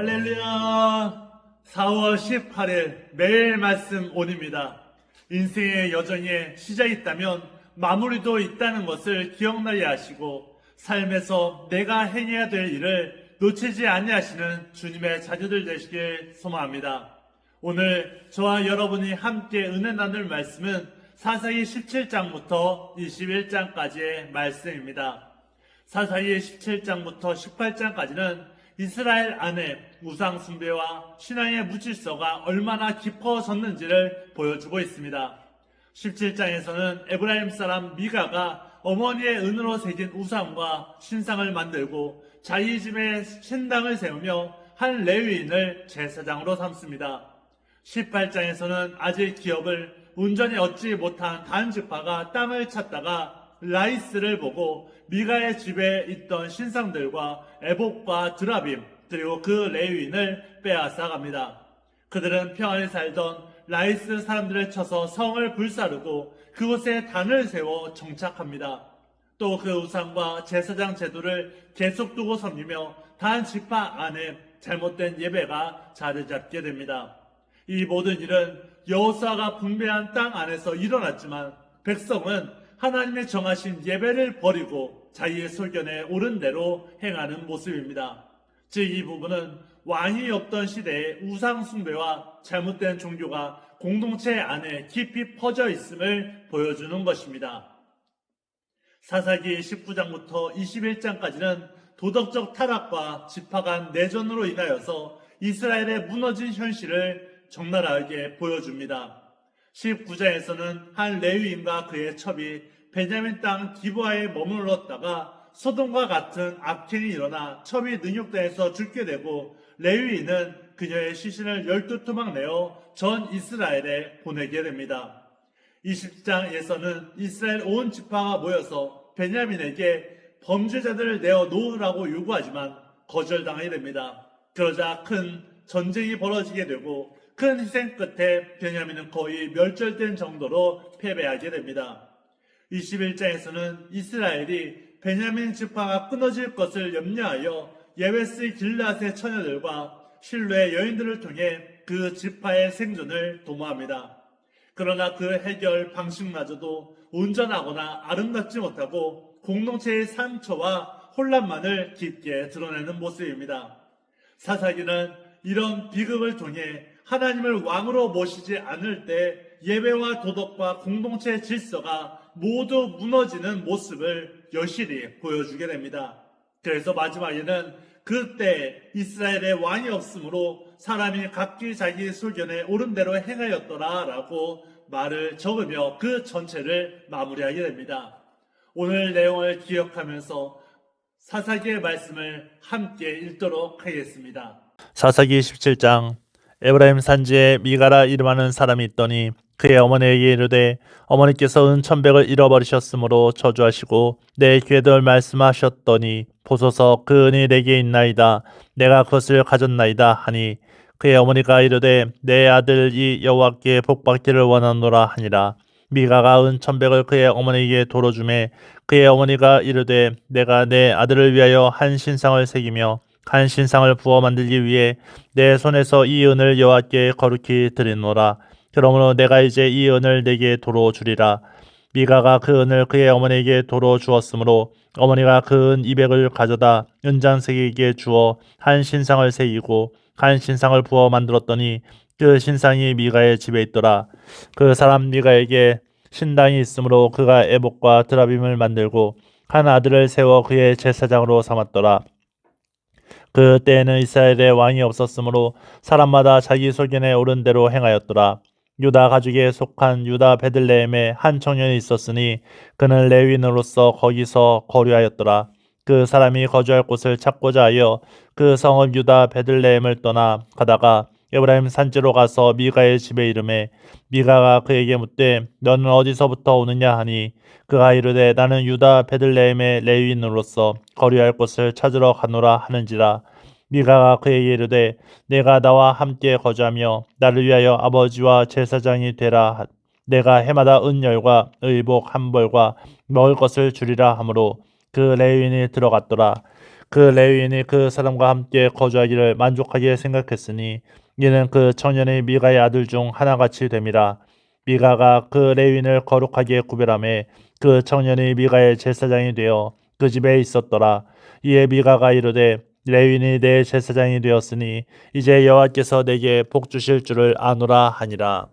할렐루야. 4월 18일 매일 말씀 온입니다. 인생의 여정에 시작이 있다면 마무리도 있다는 것을 기억나게 하시고 삶에서 내가 행해야 될 일을 놓치지 아니하시는 주님의 자녀들 되시길 소망합니다. 오늘 저와 여러분이 함께 은혜 나눌 말씀은 사사기 17장부터 21장까지의 말씀입니다. 사사기 17장부터 18장까지는 이스라엘 안에 우상 숭배와 신앙의 무질서가 얼마나 깊어졌는지를 보여주고 있습니다. 17장에서는 에브라임 사람 미가가 어머니의 은으로 새긴 우상과 신상을 만들고 자기 집에 신당을 세우며 한 레위인을 제사장으로 삼습니다. 18장에서는 아직 기업을 온전히 얻지 못한 단 지파가 땅을 찾다가 라이스를 보고 미가의 집에 있던 신상들과 에봇과 드라빔 그리고 그 레위인을 빼앗아 갑니다. 그들은 평안히 살던 라이스 사람들을 쳐서 성을 불사르고 그곳에 단을 세워 정착합니다. 또 그 우상과 제사장 제도를 계속 두고 섬기며 단 지파 안에 잘못된 예배가 자리 잡게 됩니다. 이 모든 일은 여호수아가 분배한 땅 안에서 일어났지만 백성은 하나님의 정하신 예배를 버리고 자기의 소견에 옳은 대로 행하는 모습입니다. 즉 이 부분은 왕이 없던 시대의 우상 숭배와 잘못된 종교가 공동체 안에 깊이 퍼져 있음을 보여주는 것입니다. 사사기 19장부터 21장까지는 도덕적 타락과 지파 간 내전으로 인하여서 이스라엘의 무너진 현실을 적나라하게 보여줍니다. 19장에서는 한 레위인과 그의 첩이 베냐민 땅 기브아에 머물렀다가 소돔과 같은 악행이 일어나 첩이 능욕당해서 죽게 되고 레위인은 그녀의 시신을 12토막 내어 전 이스라엘에 보내게 됩니다. 20장에서는 이스라엘 온 지파가 모여서 베냐민에게 범죄자들을 내어 놓으라고 요구하지만 거절당하게 됩니다. 그러자 큰 전쟁이 벌어지게 되고 큰 희생 끝에 베냐민은 거의 멸절된 정도로 패배하게 됩니다. 21장에서는 이스라엘이 베냐민 지파가 끊어질 것을 염려하여 예베스 길앗의 처녀들과 실로의 여인들을 통해 그 지파의 생존을 도모합니다. 그러나 그 해결 방식마저도 온전하거나 아름답지 못하고 공동체의 상처와 혼란만을 깊게 드러내는 모습입니다. 사사기는 이런 비극을 통해 하나님을 왕으로 모시지 않을 때 예배와 도덕과 공동체 질서가 모두 무너지는 모습을 여실히 보여주게 됩니다. 그래서 마지막에는 그때 이스라엘의 왕이 없으므로 사람이 각기 자기 소견에 옳은 대로 행하였더라 라고 말을 적으며 그 전체를 마무리하게 됩니다. 오늘 내용을 기억하면서 사사기의 말씀을 함께 읽도록 하겠습니다. 사사기 17장. 에브라임 산지에 미가라 이름하는 사람이 있더니 그의 어머니에게 이르되 어머니께서 은 1,100을 잃어버리셨으므로 저주하시고 내 귀에 들 말씀하셨더니 보소서 그 은이 내게 있나이다. 내가 그것을 가졌나이다 하니 그의 어머니가 이르되 내 아들이 여호와께 복받기를 원하노라 하니라. 미가가 은 1,100을 그의 어머니에게 도로 주매 그의 어머니가 이르되 내가 내 아들을 위하여 한 신상을 새기며 한 신상을 부어 만들기 위해 내 손에서 이 은을 여호와께 거룩히 드리노라. 그러므로 내가 이제 이 은을 내게 도로 주리라. 미가가 그 은을 그의 어머니에게 도로 주었으므로 어머니가 그 은 200을 가져다 은장새기에게 주어 한 신상을 새기고 한 신상을 부어 만들었더니 그 신상이 미가의 집에 있더라. 그 사람 미가에게 신당이 있으므로 그가 에봇과 드라빔을 만들고 한 아들을 세워 그의 제사장으로 삼았더라. 그 때에는 이스라엘에 왕이 없었으므로 사람마다 자기 소견에 옳은 대로 행하였더라. 유다 가족에 속한 유다 베들레헴에 한 청년이 있었으니 그는 레위인으로서 거기서 거류하였더라. 그 사람이 거주할 곳을 찾고자 하여 그 성읍 유다 베들레헴을 떠나 가다가 에브라임 산지로 가서 미가의 집에 이르매 미가가 그에게 묻되 너는 어디서부터 오느냐 하니 그가 이르되 나는 유다 베들레헴의 레위인으로서 거류할 곳을 찾으러 가노라 하는지라. 미가가 그에게 이르되 내가 나와 함께 거주하며 나를 위하여 아버지와 제사장이 되라. 내가 해마다 은열과 의복 한 벌과 먹을 것을 주리라 하므로 그 레위인이 들어갔더라. 그 레위인이 그 사람과 함께 거주하기를 만족하게 생각했으니 이는 그 청년의 미가의 아들 중 하나같이 됨이라. 미가가 그 레위인을 거룩하게 구별하매 그 청년이 미가의 제사장이 되어 그 집에 있었더라. 이에 미가가 이르되 레위인이 내 제사장이 되었으니 이제 여호와께서 내게 복 주실 줄을 아노라 하니라.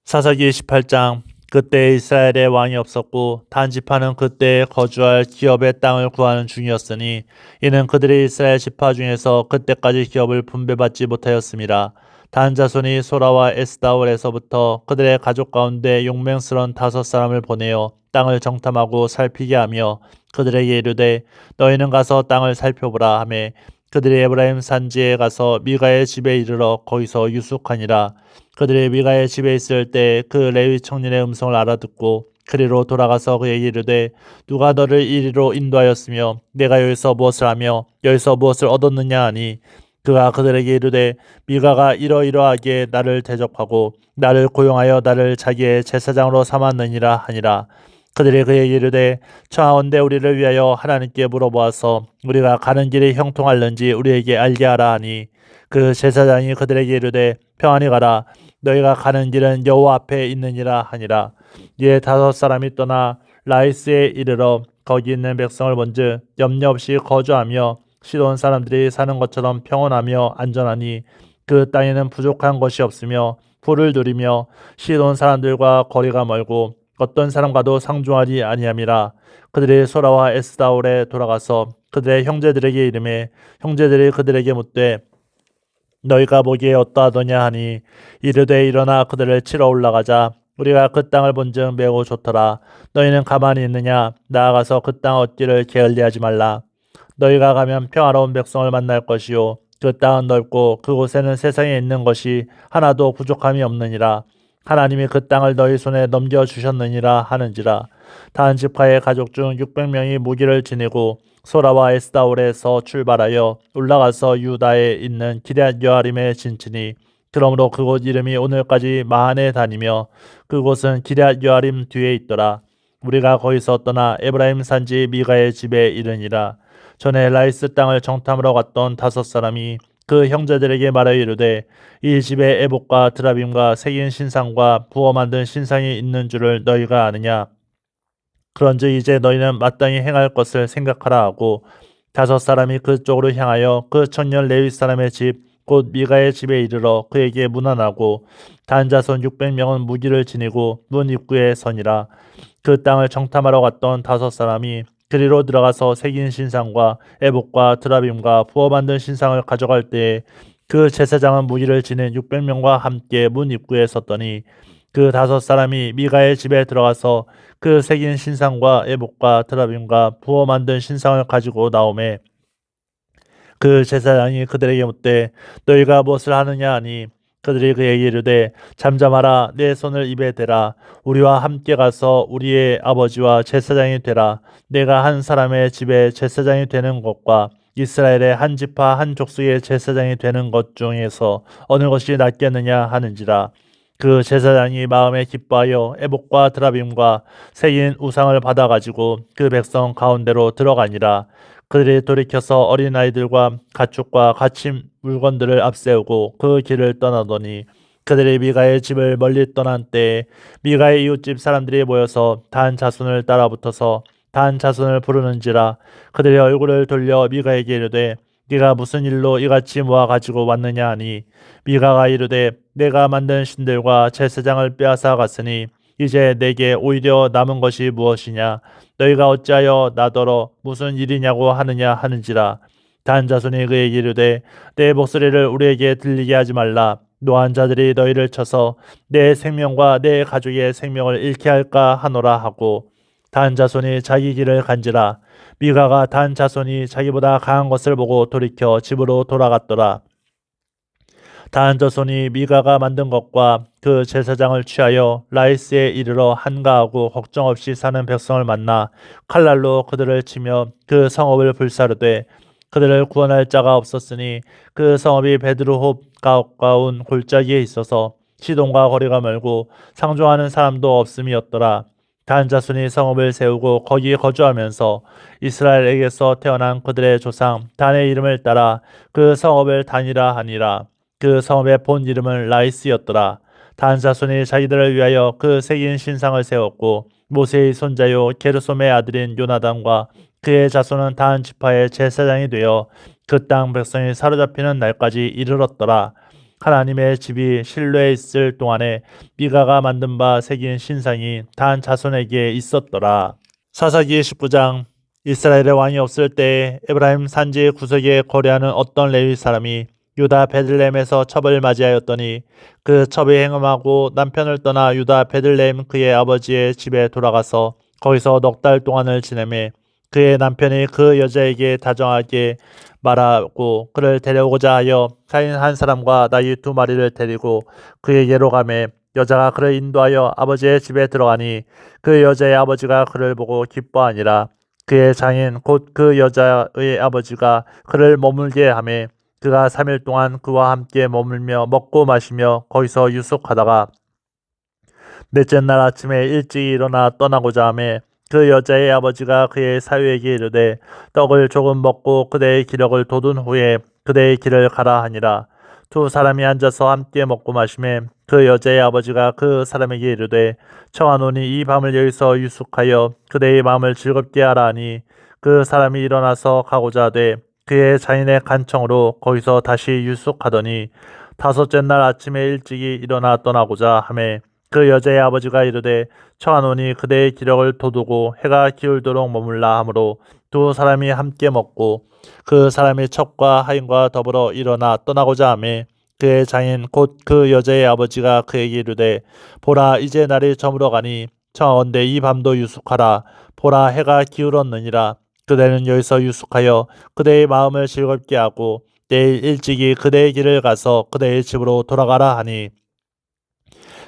사사기 18장. 그때 이스라엘에 왕이 없었고 단지파는 그때 거주할 기업의 땅을 구하는 중이었으니 이는 그들이 이스라엘 지파 중에서 그때까지 기업을 분배받지 못하였음이라. 단 자손이 소라와 에스다올에서부터 그들의 가족 가운데 용맹스러운 5사람을 보내어 땅을 정탐하고 살피게 하며 그들에게 이르되 너희는 가서 땅을 살펴보라 하매 그들이 에브라임 산지에 가서 미가의 집에 이르러 거기서 유숙하니라. 그들이 미가의 집에 있을 때 그 레위 청년의 음성을 알아듣고 그리로 돌아가서 그에게 이르되 누가 너를 이리로 인도하였으며 내가 여기서 무엇을 하며 여기서 무엇을 얻었느냐 하니 그가 그들에게 이르되 미가가 이러이러하게 나를 대적하고 나를 고용하여 나를 자기의 제사장으로 삼았느니라 하니라. 그들이 그에게 이르되 청하온대 우리를 위하여 하나님께 물어보아서 우리가 가는 길이 형통할는지 우리에게 알게 하라 하니 그 제사장이 그들에게 이르되 평안히 가라 너희가 가는 길은 여호와 앞에 있느니라 하니라. 이에 5사람이 떠나 라이스에 이르러 거기 있는 백성을 본즉 염려 없이 거주하며 시돈 사람들이 사는 것처럼 평온하며 안전하니 그 땅에는 부족한 것이 없으며 풀을 누리며 시돈 사람들과 거리가 멀고 어떤 사람과도 상종하지 아니함이라. 그들이 소라와 에스다올에 돌아가서 그들의 형제들에게 이르매 형제들이 그들에게 묻되 너희가 보기에 어떠하더냐 하니 이르되 일어나 그들을 치러 올라가자. 우리가 그 땅을 본즉 매우 좋더라. 너희는 가만히 있느냐? 나아가서 그 땅 얻기를 게을리하지 말라. 너희가 가면 평화로운 백성을 만날 것이요 그 땅은 넓고 그곳에는 세상에 있는 것이 하나도 부족함이 없느니라. 하나님이 그 땅을 너희 손에 넘겨주셨느니라 하는지라. 단 지파의 가족 중 600명이 무기를 지니고 소라와 에스다올에서 출발하여 올라가서 유다에 있는 기럇 여아림에 진치니 그러므로 그곳 이름이 오늘까지 마한에 다니며 그곳은 기럇 여아림 뒤에 있더라. 우리가 거기서 떠나 에브라임 산지 미가의 집에 이르니라. 전에 라이스 땅을 정탐하러 갔던 5사람이 그 형제들에게 말하여 이르되 이 집에 에봇과 드라빔과 새긴 신상과 부어 만든 신상이 있는 줄을 너희가 아느냐? 그런즉 이제 너희는 마땅히 행할 것을 생각하라 하고 5사람이 그쪽으로 향하여 그 청년 레위 사람의 집 곧 미가의 집에 이르러 그에게 문안하고 단 자손 600명은 무기를 지니고 문 입구에 서니라. 그 땅을 정탐하러 갔던 5사람이 그리로 들어가서 새긴 신상과 에봇과 드라빔과 부어 만든 신상을 가져갈 때에 그 제사장은 무기를 지닌 600명과 함께 문 입구에 섰더니 그 5사람이 미가의 집에 들어가서 그 새긴 신상과 에봇과 드라빔과 부어 만든 신상을 가지고 나오매 그 제사장이 그들에게 묻되 너희가 무엇을 하느냐 하니 그들이 그에게 이르되 잠잠하라 내 손을 입에 대라 우리와 함께 가서 우리의 아버지와 제사장이 되라. 내가 한 사람의 집에 제사장이 되는 것과 이스라엘의 한 지파 한 족속의 제사장이 되는 것 중에서 어느 것이 낫겠느냐 하는지라. 그 제사장이 마음에 기뻐하여 에봇과 드라빔과 새긴 우상을 받아가지고 그 백성 가운데로 들어가니라. 그들이 돌이켜서 어린아이들과 가축과 갇힌 물건들을 앞세우고 그 길을 떠나더니 그들이 미가의 집을 멀리 떠난 때에 미가의 이웃집 사람들이 모여서 단 자손을 따라붙어서 단 자손을 부르는지라. 그들의 얼굴을 돌려 미가에게 이르되 네가 무슨 일로 이같이 모아 가지고 왔느냐 하니 미가가 이르되 내가 만든 신들과 제사장을 빼앗아 갔으니 이제 내게 오히려 남은 것이 무엇이냐? 너희가 어찌하여 나더러 무슨 일이냐고 하느냐 하는지라. 단 자손이 그에게 이르되 내 목소리를 우리에게 들리게 하지 말라. 노한 자들이 너희를 쳐서 내 생명과 내 가족의 생명을 잃게 할까 하노라 하고 단 자손이 자기 길을 간지라. 미가가 단 자손이 자기보다 강한 것을 보고 돌이켜 집으로 돌아갔더라. 단 자손이 미가가 만든 것과 그 제사장을 취하여 라이스에 이르러 한가하고 걱정 없이 사는 백성을 만나 칼날로 그들을 치며 그 성읍을 불사르되 그들을 구원할 자가 없었으니 그 성읍이 베드르홉 가까운 골짜기에 있어서 시돈과 거리가 멀고 상종하는 사람도 없음이었더라. 단 자손이 성읍을 세우고 거기 거주하면서 이스라엘에게서 태어난 그들의 조상 단의 이름을 따라 그 성읍을 단이라 하니라. 그 성읍의 본 이름은 라이스였더라. 단 자손이 자기들을 위하여 그 새긴 신상을 세웠고 모세의 손자요 게르솜의 아들인 요나단과 그의 자손은 단 지파의 제사장이 되어 그 땅 백성이 사로잡히는 날까지 이르렀더라. 하나님의 집이 실로에 있을 동안에 미가가 만든 바 새긴 신상이 단 자손에게 있었더라. 사사기 19장. 이스라엘의 왕이 없을 때에 에브라임 산지 구석에 거류하는 어떤 레위 사람이 유다 베들레헴에서 첩을 맞이하였더니 그 첩이 행음하고 남편을 떠나 유다 베들레헴 그의 아버지의 집에 돌아가서 거기서 넉 달 동안을 지내매 그의 남편이 그 여자에게 다정하게 말하고 그를 데려오고자 하여 가인 한 사람과 나귀 2마리를 데리고 그에게로 가매 여자가 그를 인도하여 아버지의 집에 들어가니 그 여자의 아버지가 그를 보고 기뻐하니라. 그의 장인 곧 그 여자의 아버지가 그를 머물게 하매 그가 3일 동안 그와 함께 머물며 먹고 마시며 거기서 유숙하다가 넷째 날 아침에 일찍 일어나 떠나고자 하매 그 여자의 아버지가 그의 사위에게 이르되 떡을 조금 먹고 그대의 기력을 돋운 후에 그대의 길을 가라 하니라. 두 사람이 앉아서 함께 먹고 마시매 그 여자의 아버지가 그 사람에게 이르되 청하노니 이 밤을 여기서 유숙하여 그대의 마음을 즐겁게 하라 하니 그 사람이 일어나서 가고자 하되 그의 자인의 간청으로 거기서 다시 유숙하더니 다섯째 날 아침에 일찍이 일어나 떠나고자 하매 그 여자의 아버지가 이르되 청하노니 그대의 기력을 돋우고 해가 기울도록 머물라 하므로 두 사람이 함께 먹고 그 사람이 첩과 하인과 더불어 일어나 떠나고자 하매 그의 장인 곧 그 여자의 아버지가 그에게 이르되 보라 이제 날이 저물어 가니 청하건대 이 밤도 유숙하라. 보라 해가 기울었느니라. 그대는 여기서 유숙하여 그대의 마음을 즐겁게 하고 내일 일찍이 그대의 길을 가서 그대의 집으로 돌아가라 하니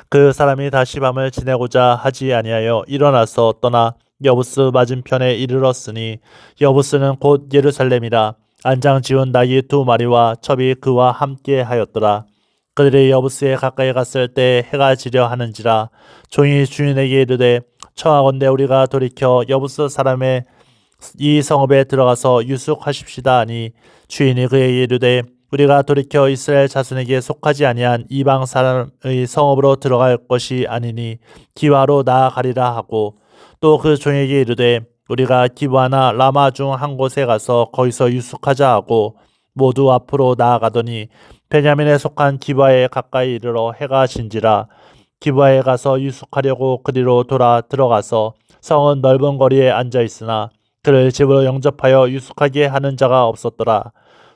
그 사람이 다시 밤을 지내고자 하지 아니하여 일어나서 떠나 여부스 맞은편에 이르렀으니 여부스는 곧 예루살렘이라. 안장 지운 나귀 2마리와 첩이 그와 함께 하였더라. 그들이 여부스에 가까이 갔을 때 해가 지려 하는지라. 종이 주인에게 이르되 청하건대 우리가 돌이켜 여부스 사람의 이 성읍에 들어가서 유숙하십시다 하니 주인이 그에게 이르되 우리가 돌이켜 이스라엘 자손에게 속하지 아니한 이방 사람의 성읍으로 들어갈 것이 아니니 기와로 나아가리라 하고 또 그 종에게 이르되 우리가 기브아나 라마 중 한 곳에 가서 거기서 유숙하자 하고 모두 앞으로 나아가더니 베냐민에 속한 기브아에 가까이 이르러 해가 진지라. 기브아에 가서 유숙하려고 그리로 돌아 들어가서 성은 넓은 거리에 앉아 있으나 그를 집으로 영접하여 유숙하게 하는 자가 없었더라.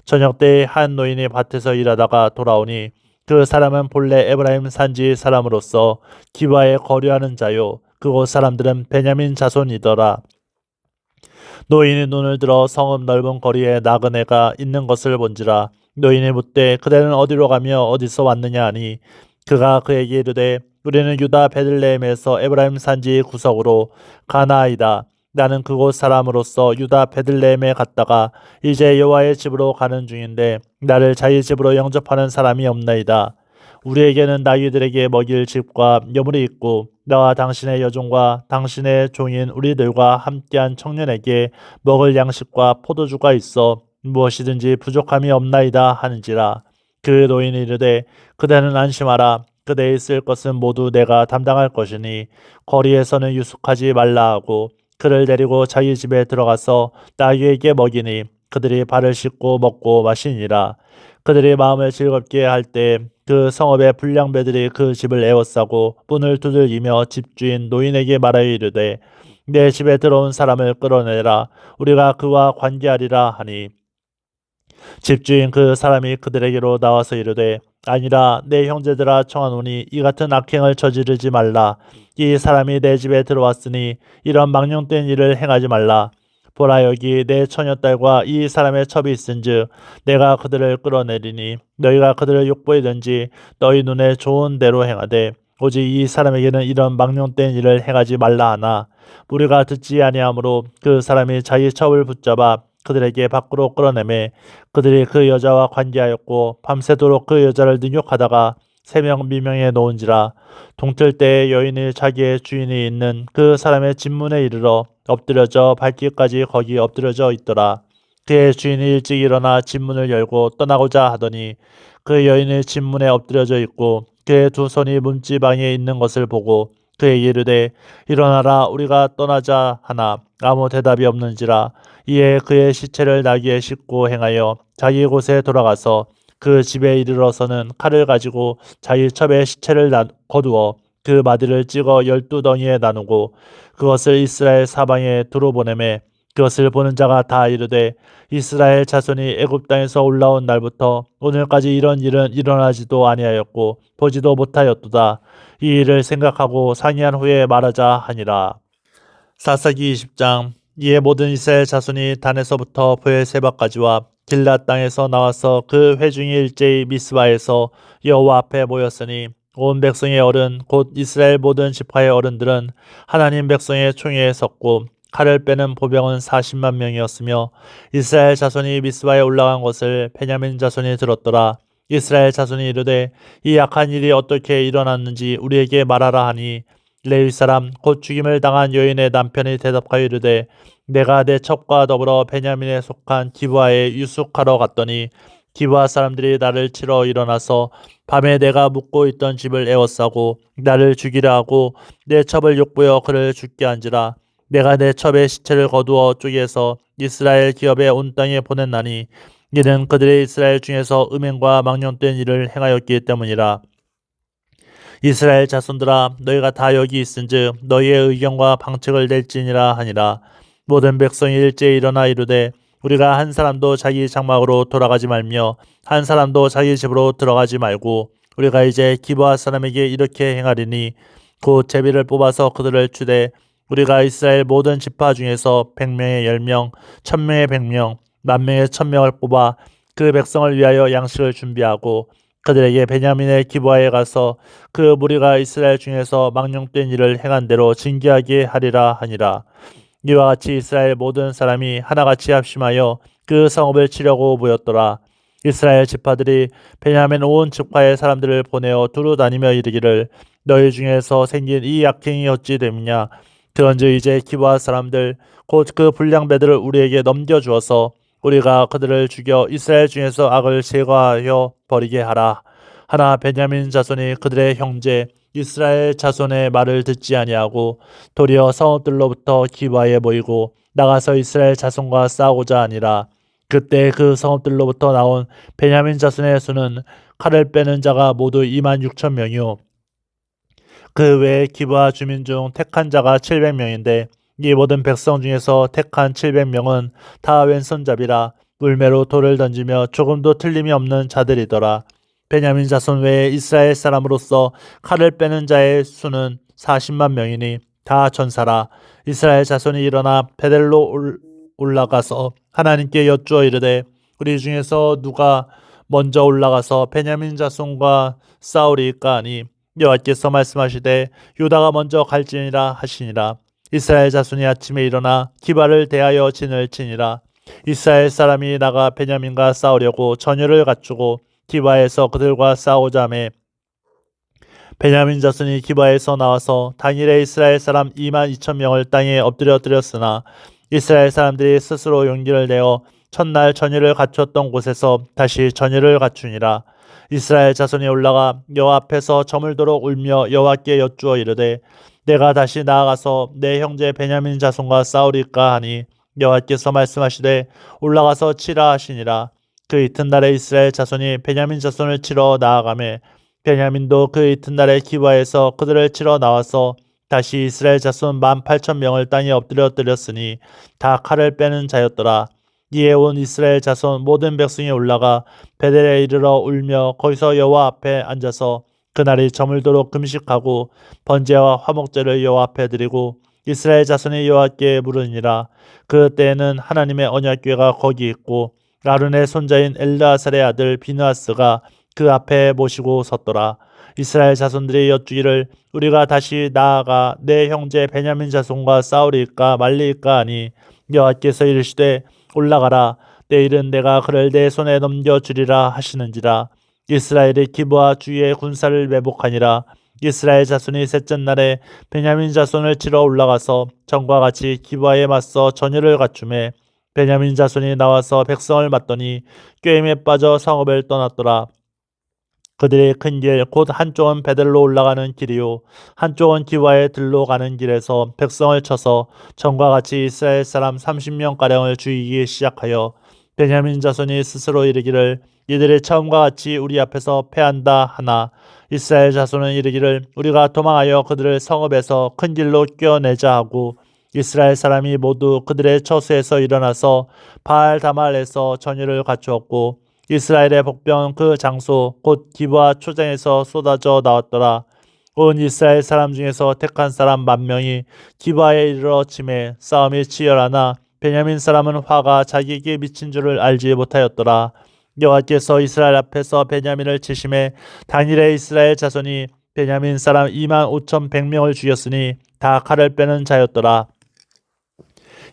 저녁 때에 한 노인이 밭에서 일하다가 돌아오니 그 사람은 본래 에브라임 산지 사람으로서 기브아에 거류하는 자요 그곳 사람들은 베냐민 자손이더라. 노인이 눈을 들어 성읍 넓은 거리에 나그네가 있는 것을 본지라. 노인이 묻되 그대는 어디로 가며 어디서 왔느냐 하니 그가 그에게 이르되 우리는 유다 베들레헴에서 에브라임 산지 구석으로 가나이다. 나는 그곳 사람으로서 유다 베들레헴에 갔다가 이제 여호와의 집으로 가는 중인데 나를 자기 집으로 영접하는 사람이 없나이다. 우리에게는 나귀들에게 먹일 집과 여물이 있고 나와 당신의 여종과 당신의 종인 우리들과 함께한 청년에게 먹을 양식과 포도주가 있어 무엇이든지 부족함이 없나이다 하는지라. 그 노인이 이르되 그대는 안심하라. 그대의 쓸 것은 모두 내가 담당할 것이니 거리에서는 유숙하지 말라 하고 그를 데리고 자기 집에 들어가서 나귀에게 먹이니 그들이 발을 씻고 먹고 마시니라. 그들이 마음을 즐겁게 할 때 그 성읍의 불량배들이 그 집을 에워싸고 문을 두들기며 집주인 노인에게 말하여 이르되 내 집에 들어온 사람을 끌어내라. 우리가 그와 관계하리라 하니 집주인 그 사람이 그들에게로 나와서 이르되 아니라 내 형제들아 청하노니 이 같은 악행을 저지르지 말라. 이 사람이 내 집에 들어왔으니 이런 망령된 일을 행하지 말라. 보라 여기 내 처녀딸과 이 사람의 첩이 있은즉 내가 그들을 끌어내리니 너희가 그들을 욕보이든지 너희 눈에 좋은 대로 행하되 오직 이 사람에게는 이런 망령된 일을 행하지 말라 하나 우리가 듣지 아니하므로 그 사람이 자기 첩을 붙잡아 그들에게 밖으로 끌어내매 그들이 그 여자와 관계하였고 밤새도록 그 여자를 능욕하다가 세명 미명에 놓은지라. 동틀 때에 여인이 자기의 주인이 있는 그 사람의 집문에 이르러 엎드려져 발길까지 거기 엎드려져 있더라. 그의 주인이 일찍 일어나 집문을 열고 떠나고자 하더니 그 여인의 집문에 엎드려져 있고 그의 두 손이 문지방에 있는 것을 보고 그에게 이르되 일어나라 우리가 떠나자 하나 아무 대답이 없는지라. 이에 그의 시체를 나귀에 싣고 행하여 자기 곳에 돌아가서 그 집에 이르러서는 칼을 가지고 자기 첩에 시체를 거두어 그 마디를 찍어 12덩이에 나누고 그것을 이스라엘 사방에 두루 보내매 그것을 보는 자가 다 이르되 이스라엘 자손이 애굽 땅에서 올라온 날부터 오늘까지 이런 일은 일어나지도 아니하였고 보지도 못하였도다. 이 일을 생각하고 상의한 후에 말하자 하니라. 사사기 20장. 이에 모든 이스라엘 자손이 단에서부터 브엘세바까지와 길랏 땅에서 나와서 그 회중이 일제히 미스바에서 여호와 앞에 모였으니 온 백성의 어른 곧 이스라엘 모든 지파의 어른들은 하나님 백성의 총회에 섰고 칼을 빼는 보병은 40만 명이었으며 이스라엘 자손이 미스바에 올라간 것을 베냐민 자손이 들었더라. 이스라엘 자손이 이르되 이 악한 일이 어떻게 일어났는지 우리에게 말하라 하니 레위 사람 곧 죽임을 당한 여인의 남편이 대답하여 이르되 내가 내 첩과 더불어 베냐민에 속한 기브아에 유숙하러 갔더니 기브아 사람들이 나를 치러 일어나서 밤에 내가 묵고 있던 집을 에워싸고 나를 죽이려 하고 내 첩을 욕부여 그를 죽게 한지라. 내가 내 첩의 시체를 거두어 쪼개서 이스라엘 기업에 온 땅에 보냈나니 이는 그들의 이스라엘 중에서 음행과 망령된 일을 행하였기 때문이라. 이스라엘 자손들아 너희가 다 여기 있은즉 너희의 의견과 방책을 낼지니라 하니라. 모든 백성이 일제히 일어나 이르되 우리가 한 사람도 자기 장막으로 돌아가지 말며 한 사람도 자기 집으로 들어가지 말고 우리가 이제 기브아 사람에게 이렇게 행하리니 곧 제비를 뽑아서 그들을 추되 우리가 이스라엘 모든 지파 중에서 100명의 10명, 1000명의 100명, 10,000명의 1000명을 뽑아 그 백성을 위하여 양식을 준비하고 그들에게 베냐민의 기브아에 가서 그 무리가 이스라엘 중에서 망령된 일을 행한 대로 징계하게 하리라 하니라. 이와 같이 이스라엘 모든 사람이 하나같이 합심하여 그 성읍을 치려고 모였더라. 이스라엘 지파들이 베냐민 온 지파의 사람들을 보내어 두루 다니며 이르기를 너희 중에서 생긴 이 악행이 어찌 됨이냐. 그런즉 이제 기브아 사람들 곧 그 불량배들을 우리에게 넘겨주어서 우리가 그들을 죽여 이스라엘 중에서 악을 제거하여 버리게 하라. 하나 베냐민 자손이 그들의 형제 이스라엘 자손의 말을 듣지 아니하고 도리어 성읍들로부터 기브아에 모이고 나가서 이스라엘 자손과 싸우고자 하니라. 그때 그 성읍들로부터 나온 베냐민 자손의 수는 칼을 빼는 자가 모두 26,000명이요 그 외에 기브아 주민 중 택한 자가 700명인데 이 모든 백성 중에서 택한 700명은 다 왼손잡이라 물매로 돌을 던지며 조금도 틀림이 없는 자들이더라. 베냐민 자손 외에 이스라엘 사람으로서 칼을 빼는 자의 수는 40만 명이니 다 전사라. 이스라엘 자손이 일어나 베델로 올라가서 하나님께 여쭈어 이르되 우리 중에서 누가 먼저 올라가서 베냐민 자손과 싸우리까 하니 여호와께서 말씀하시되 유다가 먼저 갈지니라 하시니라. 이스라엘 자손이 아침에 일어나 기바를 대하여 진을 치니라. 이스라엘 사람이 나가 베냐민과 싸우려고 전열을 갖추고 기바에서 그들과 싸우자 하매 베냐민 자손이 기바에서 나와서 당일에 이스라엘 사람 22,000명을 땅에 엎드려뜨렸으나 이스라엘 사람들이 스스로 용기를 내어 첫날 전열을 갖췄던 곳에서 다시 전열을 갖추니라. 이스라엘 자손이 올라가 여호와 앞에서 저물도록 울며 여호와께 여쭈어 이르되 내가 다시 나아가서 내 형제 베냐민 자손과 싸우리까 하니 여호와께서 말씀하시되 올라가서 치라 하시니라. 그 이튿날에 이스라엘 자손이 베냐민 자손을 치러 나아가매 베냐민도 그 이튿날에 기브아에서 그들을 치러 나와서 다시 이스라엘 자손 18,000명을 땅에 엎드려뜨렸으니 다 칼을 빼는 자였더라. 이에 온 이스라엘 자손 모든 백성이 올라가 베델에 이르러 울며 거기서 여호와 앞에 앉아서 그날이 저물도록 금식하고 번제와 화목제를 여호와 앞에 드리고 이스라엘 자손이 여호와께 물으니라. 그 때에는 하나님의 언약궤가 거기 있고 아론의 손자인 엘르아살의 아들 비느하스가 그 앞에 모시고 섰더라. 이스라엘 자손들이 여쭈기를 우리가 다시 나아가 내 형제 베냐민 자손과 싸우리까 말리까 하니 여호와께서 이르시되 올라가라. 내일은 내가 그를 내 손에 넘겨주리라 하시는지라. 이스라엘이 기브와 주위의 군사를 매복하니라. 이스라엘 자손이 셋째 날에 베냐민 자손을 치러 올라가서 전과 같이 기브아에 맞서 전열을 갖추매 베냐민 자손이 나와서 백성을 맞더니 꾀임에 빠져 성읍을 떠났더라. 그들의 큰 길 곧 한쪽은 베델로 올라가는 길이요 한쪽은 기브아에 들로 가는 길에서 백성을 쳐서 전과 같이 이스라엘 사람 30명 가량을 죽이기 시작하여 베냐민 자손이 스스로 이르기를 이들이 처음과 같이 우리 앞에서 패한다 하나 이스라엘 자손은 이르기를 우리가 도망하여 그들을 성읍에서 큰 길로 꿰어내자 하고 이스라엘 사람이 모두 그들의 처소에서 일어나서 바알 다말에서 전열을 갖추었고 이스라엘의 복병 그 장소 곧 기브아 초장에서 쏟아져 나왔더라. 온 이스라엘 사람 중에서 택한 사람 10,000명이 기브아에 이르러 치매 싸움이 치열하나 베냐민 사람은 화가 자기에게 미친 줄을 알지 못하였더라. 여호와께서 이스라엘 앞에서 베냐민을 치심해 당일에 이스라엘 자손이 베냐민 사람 25,100명을 죽였으니 다 칼을 빼는 자였더라.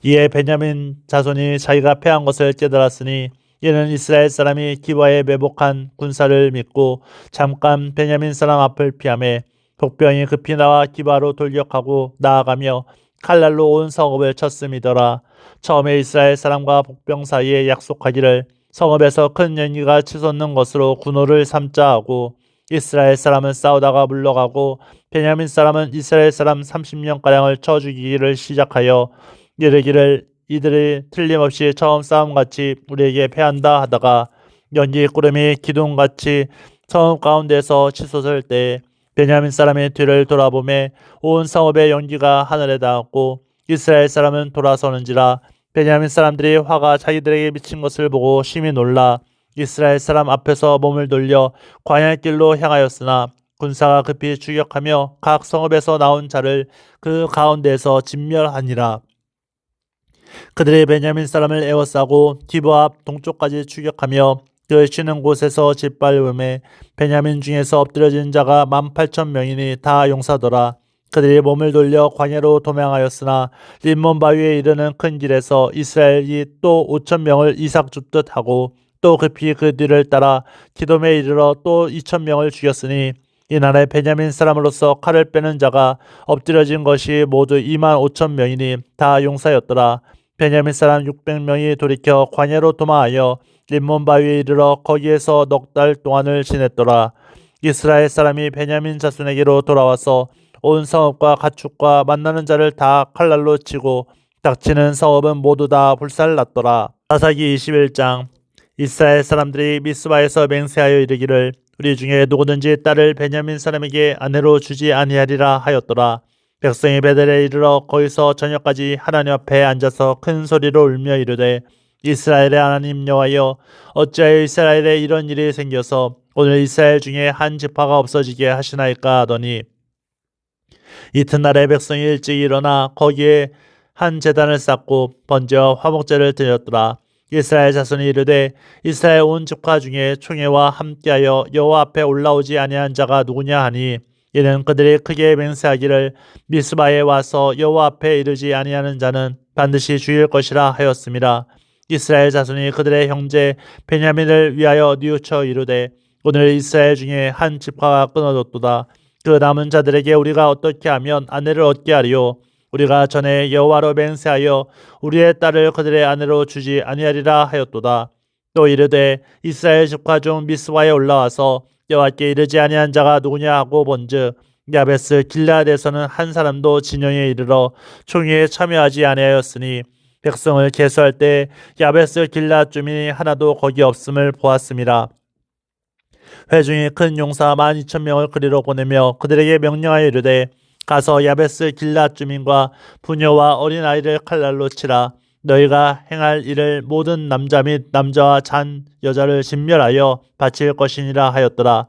이에 베냐민 자손이 자기가 패한 것을 깨달았으니 이는 이스라엘 사람이 기브아에 매복한 군사를 믿고 잠깐 베냐민 사람 앞을 피하매 복병이 급히 나와 기브아로 돌격하고 나아가며 칼날로 온 성읍을 쳤음이더라. 처음에 이스라엘 사람과 복병 사이에 약속하기를 성읍에서 큰 연기가 치솟는 것으로 군호를 삼자 하고 이스라엘 사람은 싸우다가 물러가고 베냐민 사람은 이스라엘 사람 30명가량을 쳐 죽이기를 시작하여 이르기를 이들이 틀림없이 처음 싸움같이 우리에게 패한다 하다가 연기 구름이 기둥같이 성읍 가운데서 치솟을 때 베냐민 사람의 뒤를 돌아보매 온 성읍의 연기가 하늘에 닿았고 이스라엘 사람은 돌아서는지라 베냐민 사람들이 화가 자기들에게 미친 것을 보고 심히 놀라 이스라엘 사람 앞에서 몸을 돌려 광야길로 향하였으나 군사가 급히 추격하며 각 성읍에서 나온 자를 그 가운데에서 진멸하니라. 그들이 베냐민 사람을 에워싸고 기브아 앞 동쪽까지 추격하며 그 쉬는 곳에서 짓밟음에 베냐민 중에서 엎드려진 자가 18,000명이니 다 용사더라. 그들이 몸을 돌려 광야로 도망하였으나 림몬 바위에 이르는 큰 길에서 이스라엘이 또 5,000명을 이삭 줍듯 하고 또 급히 그 뒤를 따라 기돔에 이르러 또 2,000명을 죽였으니 이날에 베냐민 사람으로서 칼을 빼는 자가 엎드려진 것이 모두 25,000명이니 다 용사였더라. 베냐민 사람 600명이 돌이켜 광야로 도망하여 림몬 바위에 이르러 거기에서 넉 달 동안을 지냈더라. 이스라엘 사람이 베냐민 자손에게로 돌아와서 온 성읍과 가축과 만나는 자를 다 칼날로 치고 닥치는 성읍은 모두 다 불살났더라. 사사기 21장. 이스라엘 사람들이 미스바에서 맹세하여 이르기를 우리 중에 누구든지 딸을 베냐민 사람에게 아내로 주지 아니하리라 하였더라. 백성이 베델에 이르러 거기서 저녁까지 하나님 앞에 앉아서 큰 소리로 울며 이르되 이스라엘의 하나님 여호와여 어찌하여 이스라엘에 이런 일이 생겨서 오늘 이스라엘 중에 한 지파가 없어지게 하시나이까 하더니 이튿날에 백성이 일찍 일어나 거기에 한 제단을 쌓고 번제와 화목제를 드렸더라. 이스라엘 자손이 이르되 이스라엘 온 지파 중에 총회와 함께하여 여호와 앞에 올라오지 아니한 자가 누구냐 하니 이는 그들이 크게 맹세하기를 미스바에 와서 여호와 앞에 이르지 아니하는 자는 반드시 죽일 것이라 하였습니다. 이스라엘 자손이 그들의 형제 베냐민을 위하여 뉘우쳐 이르되 오늘 이스라엘 중에 한 지파가 끊어졌도다. 그 남은 자들에게 우리가 어떻게 하면 아내를 얻게 하리요? 우리가 전에 여호와로 맹세하여 우리의 딸을 그들의 아내로 주지 아니하리라 하였도다. 또 이르되 이스라엘 지파 중 미스바에 올라와서 여호와께 이르지 아니한 자가 누구냐 하고 본즉 야베스 길라앗에서는 한 사람도 진영에 이르러 총회에 참여하지 아니하였으니 백성을 계수할 때 야베스 길라앗 주민이 하나도 거기 없음을 보았습니다. 회중이 큰 용사 12,000명을 그리로 보내며 그들에게 명령하여 이르되 가서 야베스 길라앗 주민과 부녀와 어린아이를 칼날로 치라. 너희가 행할 일을 모든 남자 및 남자와 잔 여자를 진멸하여 바칠 것이니라 하였더라.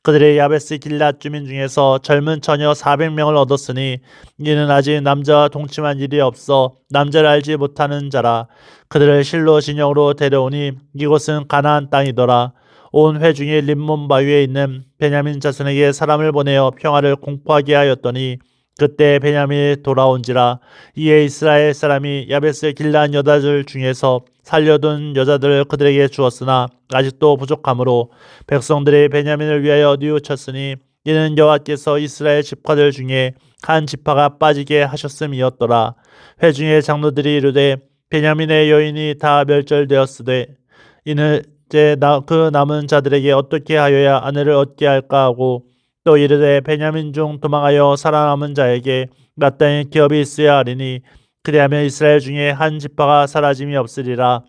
그들의 야베스 길앗 주민 중에서 젊은 처녀 400명을 얻었으니 이는 아직 남자와 동침한 일이 없어 남자를 알지 못하는 자라. 그들을 실로 진영으로 데려오니 이곳은 가나안 땅이더라. 온 회중이 림몬 바위에 있는 베냐민 자손에게 사람을 보내어 평화를 공포하게 하였더니 그때 베냐민이 돌아온지라. 이에 이스라엘 사람이 야베스 길앗 여자들 중에서 살려둔 여자들을 그들에게 주었으나 아직도 부족하므로 백성들이 베냐민을 위하여 뉘우쳤으니 이는 여호와께서 이스라엘 집파들 중에 한 지파가 빠지게 하셨음이었더라. 회중의 장로들이 이르되 베냐민의 여인이 다 멸절되었으되 이는 이제 그 남은 자들에게 어떻게 하여야 아내를 얻게 할까 하고 또 이르되 베냐민 중 도망하여 살아남은 자에게 마땅히 기업이 있어야 하리니 그리하면 이스라엘 중에 한 지파가 사라짐이 없으리라.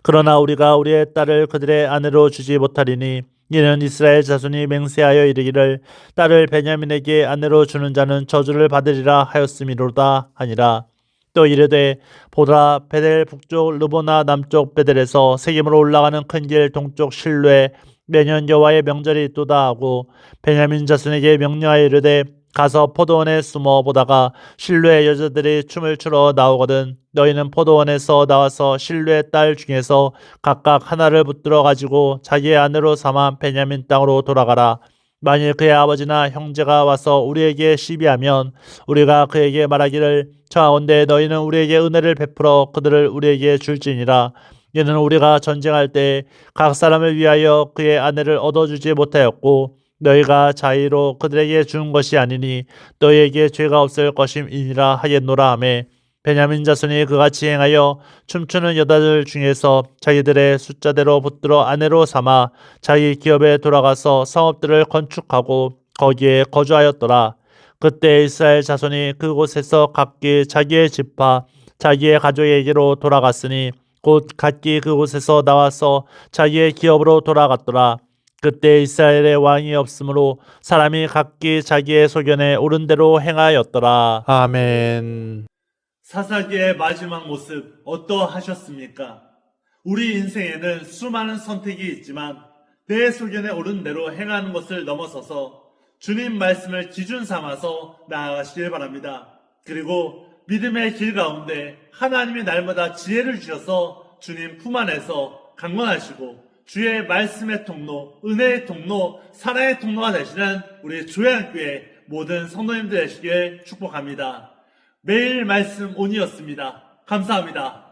그러나 우리가 우리의 딸을 그들의 아내로 주지 못하리니 이는 이스라엘 자손이 맹세하여 이르기를 딸을 베냐민에게 아내로 주는 자는 저주를 받으리라 하였음이로다 하니라. 또 이르되 보라 베델 북쪽 르보나 남쪽 베델에서 세겜으로 올라가는 큰 길 동쪽 실로에 매년 여호와의 명절이 있도다 하고 베냐민 자손에게 명령하여 이르되 가서 포도원에 숨어 보다가 실로의 여자들이 춤을 추러 나오거든 너희는 포도원에서 나와서 실로의 딸 중에서 각각 하나를 붙들어 가지고 자기의 아내로 삼아 베냐민 땅으로 돌아가라. 만일 그의 아버지나 형제가 와서 우리에게 시비하면 우리가 그에게 말하기를 청하건대 너희는 우리에게 은혜를 베풀어 그들을 우리에게 줄지니라. 이는 우리가 전쟁할 때 각 사람을 위하여 그의 아내를 얻어주지 못하였고 너희가 자의로 그들에게 준 것이 아니니 너희에게 죄가 없을 것임이니라 하겠노라 하매 베냐민 자손이 그같이 행하여 춤추는 여자들 중에서 자기들의 숫자대로 붙들어 아내로 삼아 자기 기업에 돌아가서 성읍들을 건축하고 거기에 거주하였더라. 그때 이스라엘 자손이 그곳에서 각기 자기의 지파 자기의 가족에게로 돌아갔으니 곧 각기 그곳에서 나와서 자기의 기업으로 돌아갔더라. 그때 이스라엘의 왕이 없으므로 사람이 각기 자기의 소견에 옳은 대로 행하였더라. 아멘. 사사기의 마지막 모습 어떠하셨습니까? 우리 인생에는 수많은 선택이 있지만 내 소견에 옳은 대로 행하는 것을 넘어서서 주님 말씀을 기준 삼아서 나아가시길 바랍니다. 그리고 믿음의 길 가운데 하나님이 날마다 지혜를 주셔서 주님 품 안에서 강건하시고 주의 말씀의 통로, 은혜의 통로, 사랑의 통로가 되시는 우리 조양교회 모든 성도님들 되시길 축복합니다. 매일 말씀 온이었습니다. 감사합니다.